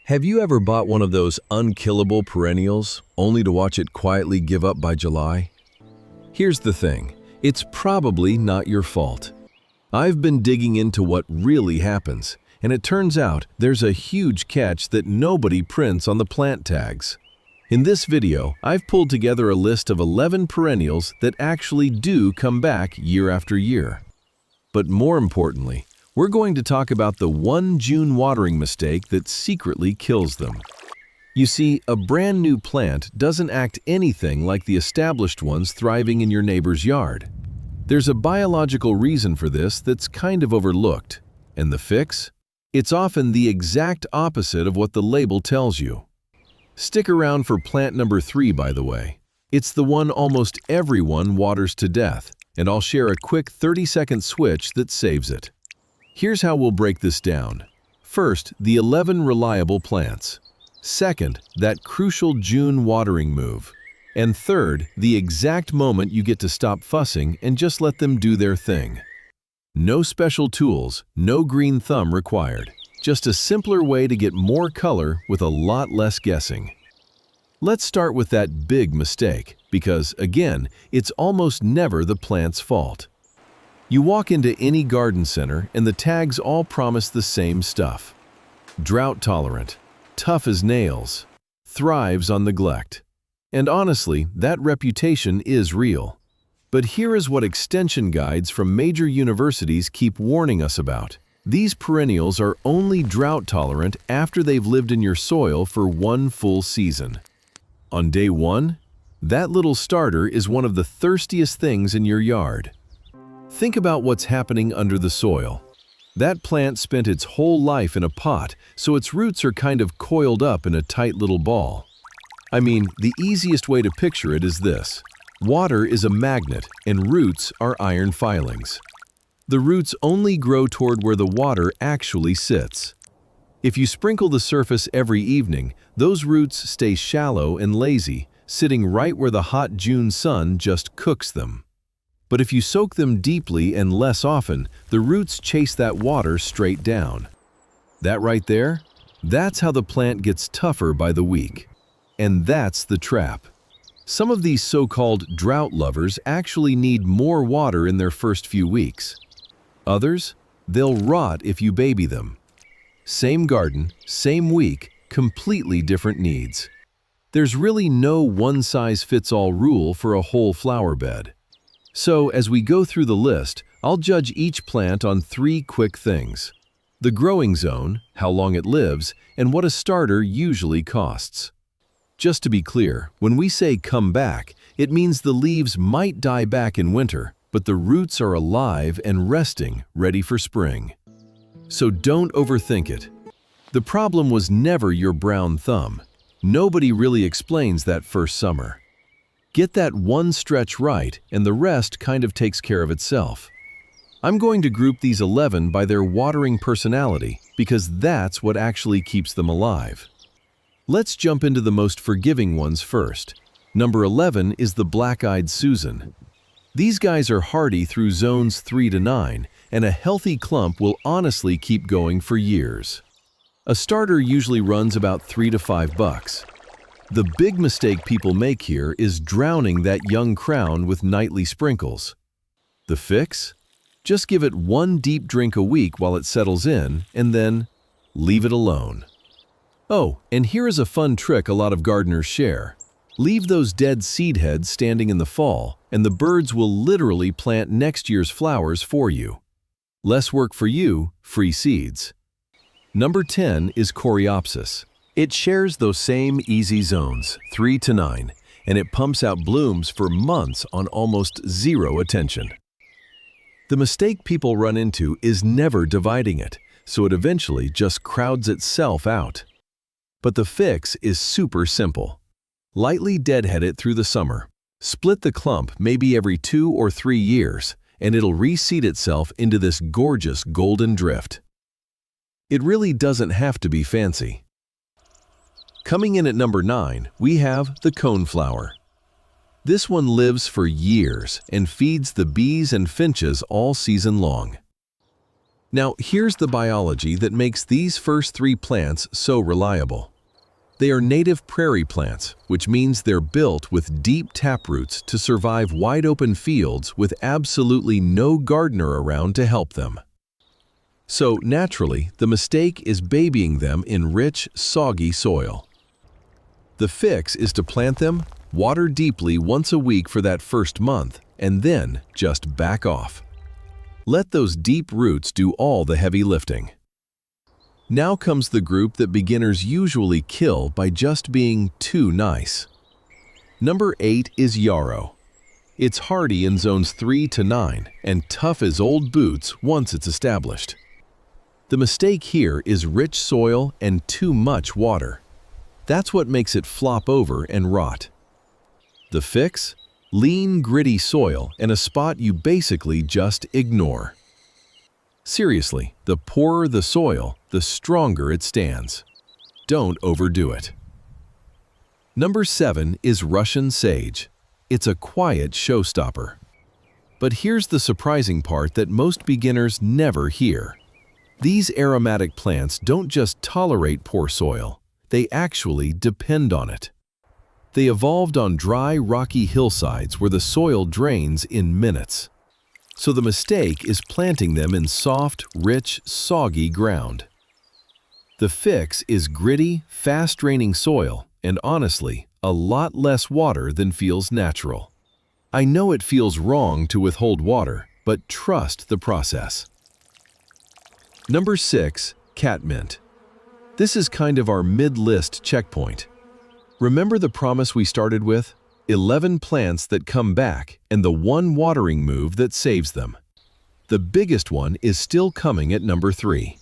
Have you ever bought one of those unkillable perennials, only to watch it quietly give up by July? Here's the thing, it's probably not your fault. I've been digging into what really happens, and it turns out there's a huge catch that nobody prints on the plant tags. In this video, I've pulled together a list of 11 perennials that actually do come back year after year. But more importantly, we're going to talk about the one June watering mistake that secretly kills them. You see, a brand new plant doesn't act anything like the established ones thriving in your neighbor's yard. There's a biological reason for this that's kind of overlooked. And the fix? It's often the exact opposite of what the label tells you. Stick around for plant number 3, by the way. It's the one almost everyone waters to death, and I'll share a quick 30-second switch that saves it. Here's how we'll break this down. First, the 11 reliable plants. Second, that crucial June watering move. And third, the exact moment you get to stop fussing and just let them do their thing. No special tools, no green thumb required. Just a simpler way to get more color with a lot less guessing. Let's start with that big mistake, because again, it's almost never the plant's fault. You walk into any garden center and the tags all promise the same stuff. Drought tolerant, tough as nails, thrives on neglect. And honestly, that reputation is real. But here is what extension guides from major universities keep warning us about. These perennials are only drought tolerant after they've lived in your soil for one full season. On day 1, that little starter is one of the thirstiest things in your yard. Think about what's happening under the soil. That plant spent its whole life in a pot, so its roots are kind of coiled up in a tight little ball. I mean, the easiest way to picture it is this. Water is a magnet, and roots are iron filings. The roots only grow toward where the water actually sits. If you sprinkle the surface every evening, those roots stay shallow and lazy, sitting right where the hot June sun just cooks them. But if you soak them deeply and less often, the roots chase that water straight down. That right there? That's how the plant gets tougher by the week. And that's the trap. Some of these so-called drought lovers actually need more water in their first few weeks. Others, they'll rot if you baby them. Same garden, same week, completely different needs. There's really no one-size-fits-all rule for a whole flower bed. So, as we go through the list, I'll judge each plant on 3 quick things. The growing zone, how long it lives, and what a starter usually costs. Just to be clear, when we say come back, it means the leaves might die back in winter, but the roots are alive and resting, ready for spring. So don't overthink it. The problem was never your brown thumb. Nobody really explains that first summer. Get that one stretch right, and the rest kind of takes care of itself. I'm going to group these 11 by their watering personality, because that's what actually keeps them alive. Let's jump into the most forgiving ones first. Number 11 is the Black-Eyed Susan. These guys are hardy through zones 3 to 9, and a healthy clump will honestly keep going for years. A starter usually runs about $3 to $5. The big mistake people make here is drowning that young crown with nightly sprinkles. The fix? Just give it one deep drink a week while it settles in, and then leave it alone. Oh, and here is a fun trick a lot of gardeners share. Leave those dead seed heads standing in the fall, and the birds will literally plant next year's flowers for you. Less work for you, free seeds. Number 10 is Coreopsis. It shares those same easy zones, 3 to 9, and it pumps out blooms for months on almost zero attention. The mistake people run into is never dividing it, so it eventually just crowds itself out. But the fix is super simple. Lightly deadhead it through the summer. Split the clump maybe every 2 or 3 years, and it'll reseed itself into this gorgeous golden drift. It really doesn't have to be fancy. Coming in at number 9, we have the Coneflower. This one lives for years and feeds the bees and finches all season long. Now, here's the biology that makes these first three plants so reliable. They are native prairie plants, which means they're built with deep taproots to survive wide-open fields with absolutely no gardener around to help them. So, naturally, the mistake is babying them in rich, soggy soil. The fix is to plant them, water deeply once a week for that first month, and then just back off. Let those deep roots do all the heavy lifting. Now comes the group that beginners usually kill by just being too nice. Number 8 is Yarrow. It's hardy in zones 3 to 9 and tough as old boots once it's established. The mistake here is rich soil and too much water. That's what makes it flop over and rot. The fix? Lean, gritty soil and a spot you basically just ignore. Seriously, the poorer the soil, the stronger it stands. Don't overdo it. Number 7 is Russian sage. It's a quiet showstopper. But here's the surprising part that most beginners never hear. These aromatic plants don't just tolerate poor soil, they actually depend on it. They evolved on dry, rocky hillsides where the soil drains in minutes. So the mistake is planting them in soft, rich, soggy ground. The fix is gritty, fast-draining soil and honestly, a lot less water than feels natural. I know it feels wrong to withhold water, but trust the process. Number 6, Catmint. This is kind of our mid-list checkpoint. Remember the promise we started with? 11 plants that come back and the one watering move that saves them. The biggest one is still coming at number 3.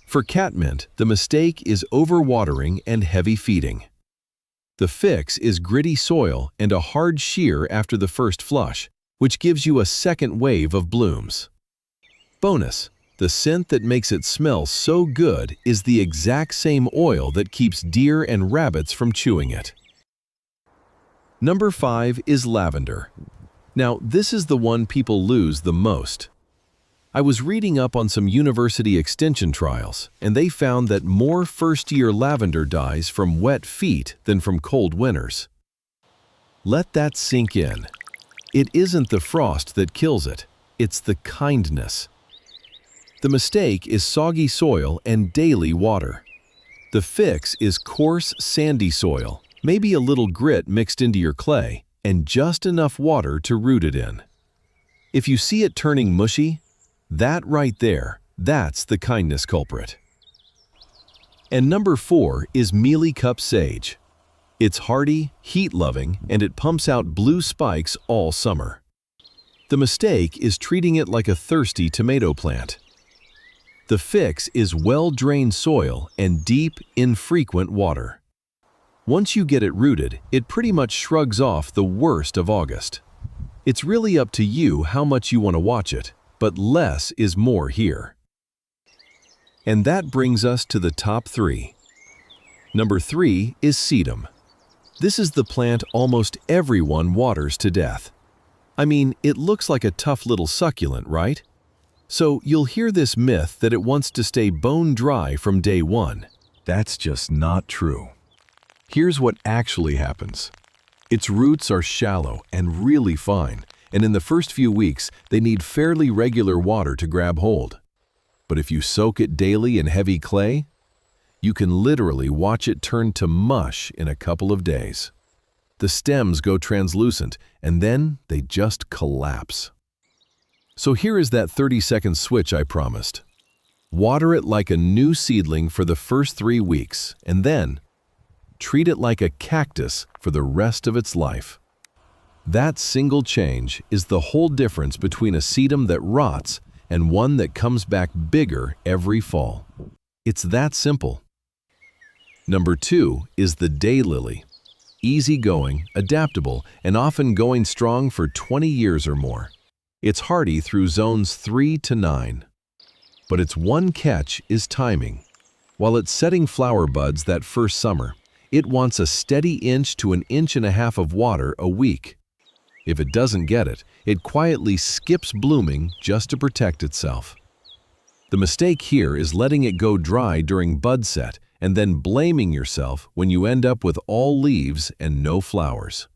For Catmint, the mistake is overwatering and heavy feeding. The fix is gritty soil and a hard shear after the first flush, which gives you a second wave of blooms. Bonus, the scent that makes it smell so good is the exact same oil that keeps deer and rabbits from chewing it. Number 5 is Lavender. Now, this is the one people lose the most. I was reading up on some university extension trials, and they found that more first-year lavender dies from wet feet than from cold winters. Let that sink in. It isn't the frost that kills it, it's the kindness. The mistake is soggy soil and daily water. The fix is coarse, sandy soil, maybe a little grit mixed into your clay, and just enough water to root it in. If you see it turning mushy, that right there, that's the kindness culprit. And number 4 is Mealycup Sage. It's hardy, heat-loving, and it pumps out blue spikes all summer. The mistake is treating it like a thirsty tomato plant. The fix is well-drained soil and deep, infrequent water. Once you get it rooted, it pretty much shrugs off the worst of August. It's really up to you how much you want to watch it, but less is more here. And that brings us to the top 3. Number 3 is Sedum. This is the plant almost everyone waters to death. I mean, it looks like a tough little succulent, right? So you'll hear this myth that it wants to stay bone dry from day one. That's just not true. Here's what actually happens. Its roots are shallow and really fine, and in the first few weeks, they need fairly regular water to grab hold. But if you soak it daily in heavy clay, you can literally watch it turn to mush in a couple of days. The stems go translucent, and then they just collapse. So here is that 30-second switch I promised. Water it like a new seedling for the first 3 weeks, and then treat it like a cactus for the rest of its life. That single change is the whole difference between a sedum that rots and one that comes back bigger every fall. It's that simple. Number 2 is the daylily. Easygoing, adaptable, and often going strong for 20 years or more. It's hardy through zones 3 to 9. But its one catch is timing. While it's setting flower buds that first summer, it wants a steady 1 to 1.5 inches of water a week. If it doesn't get it, it quietly skips blooming just to protect itself. The mistake here is letting it go dry during bud set and then blaming yourself when you end up with all leaves and no flowers.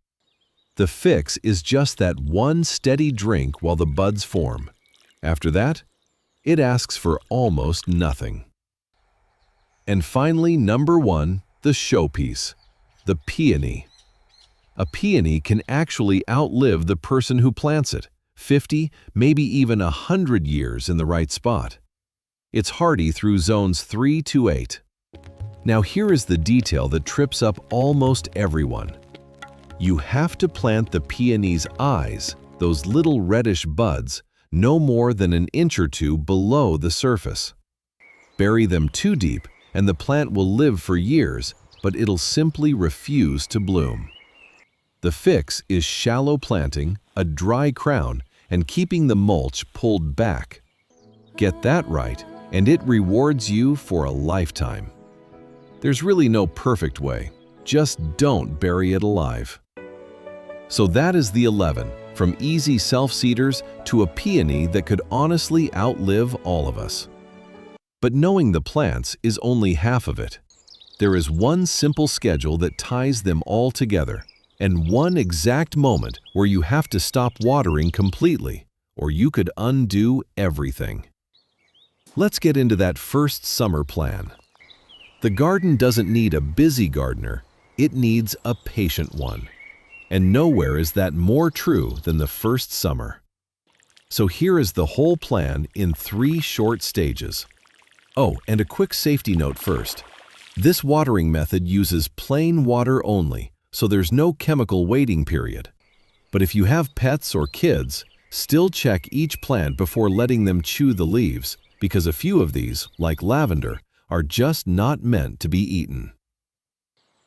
The fix is just that one steady drink while the buds form. After that, it asks for almost nothing. And finally, number 1, the showpiece, the peony. A peony can actually outlive the person who plants it, 50, maybe even 100 years in the right spot. It's hardy through zones 3 to 8. Now here is the detail that trips up almost everyone. You have to plant the peony's eyes, those little reddish buds, no more than an inch or 2 below the surface. Bury them too deep, and the plant will live for years, but it'll simply refuse to bloom. The fix is shallow planting, a dry crown, and keeping the mulch pulled back. Get that right, and it rewards you for a lifetime. There's really no perfect way. Just don't bury it alive. So that is the 11, from easy self-seeders to a peony that could honestly outlive all of us. But knowing the plants is only half of it. There is one simple schedule that ties them all together, and one exact moment where you have to stop watering completely, or you could undo everything. Let's get into that first summer plan. The garden doesn't need a busy gardener, it needs a patient one. And nowhere is that more true than the first summer. So here is the whole plan in 3 short stages. Oh, and a quick safety note first. This watering method uses plain water only, so there's no chemical waiting period. But if you have pets or kids, still check each plant before letting them chew the leaves, because a few of these, like lavender, are just not meant to be eaten.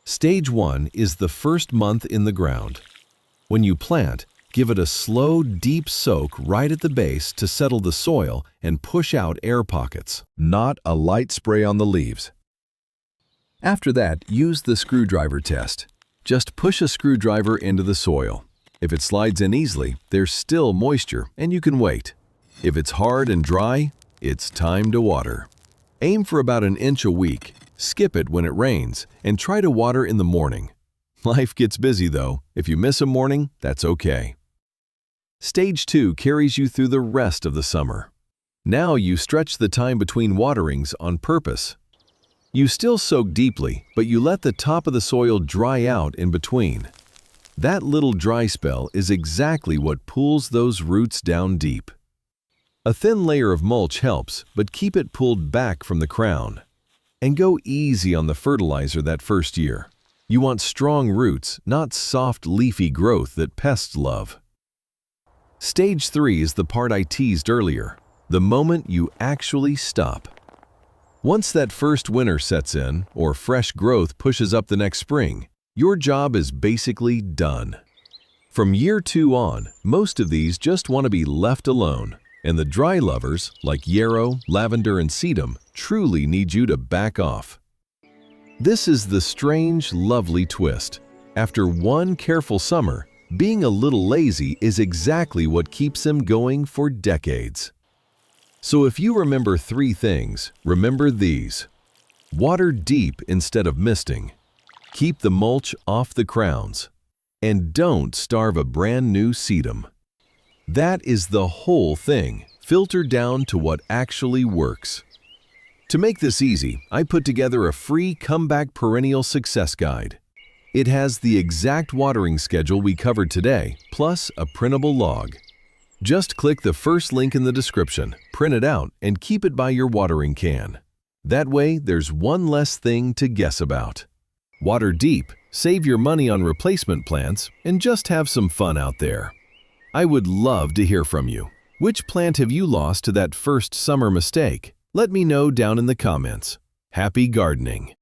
Stage 1 is the first month in the ground. When you plant, give it a slow, deep soak right at the base to settle the soil and push out air pockets, not a light spray on the leaves. After that, use the screwdriver test. Just push a screwdriver into the soil. If it slides in easily, there's still moisture and you can wait. If it's hard and dry, it's time to water. Aim for about an inch a week. Skip it when it rains, and try to water in the morning. Life gets busy though. If you miss a morning, that's okay. Stage 2 carries you through the rest of the summer. Now you stretch the time between waterings on purpose. You still soak deeply, but you let the top of the soil dry out in between. That little dry spell is exactly what pulls those roots down deep. A thin layer of mulch helps, but keep it pulled back from the crown. And go easy on the fertilizer that first year. You want strong roots, not soft leafy growth that pests love. Stage 3 is the part I teased earlier, the moment you actually stop. Once that first winter sets in, or fresh growth pushes up the next spring, your job is basically done. From year 2 on, most of these just want to be left alone. And the dry lovers, like Yarrow, Lavender, and Sedum, truly need you to back off. This is the strange, lovely twist. After one careful summer, being a little lazy is exactly what keeps them going for decades. So if you remember 3 things, remember these. Water deep instead of misting. Keep the mulch off the crowns. And don't starve a brand new sedum. That is the whole thing, filtered down to what actually works. To make this easy, I put together a free Comeback Perennial Success Guide. It has the exact watering schedule we covered today, plus a printable log. Just click the first link in the description, print it out, and keep it by your watering can. That way, there's one less thing to guess about. Water deep, save your money on replacement plants, and just have some fun out there. I would love to hear from you. Which plant have you lost to that first summer mistake? Let me know down in the comments. Happy gardening!